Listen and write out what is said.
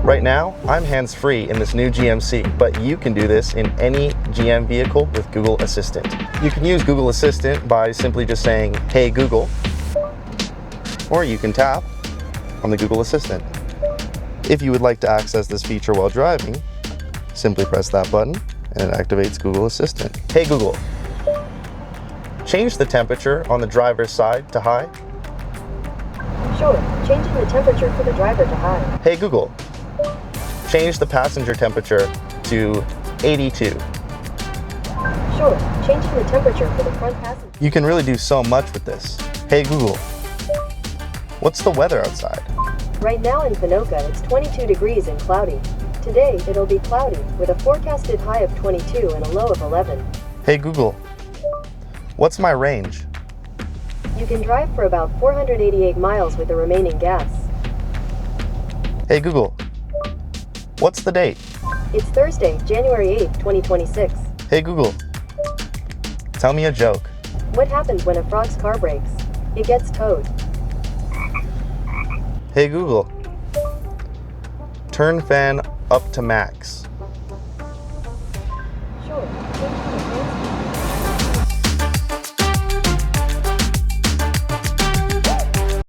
Right now, I'm hands-free in this new GMC, but you can do this in any GM vehicle with Google Assistant. You can use Google Assistant by simply just saying, "Hey Google," or you can tap on the Google Assistant. If you would like to access this feature while driving, simply press that button and it activates Google Assistant. Hey Google, change the temperature on the driver's side to high. Sure, changing the temperature for the driver to high. Hey Google, change the passenger temperature to 82. Sure, changing the temperature for the front passenger. You can really do so much with this. Hey Google, what's the weather outside? Right now in Ponoka, it's 22 degrees and cloudy. Today, it'll be cloudy, with a forecasted high of 22 and a low of 11. Hey Google, what's my range? You can drive for about 488 miles with the remaining gas. Hey Google, what's the date? It's Thursday, January 8th, 2026. Hey Google, tell me a joke. What happens when a frog's car breaks? It gets towed. Hey Google, turn fan up to max.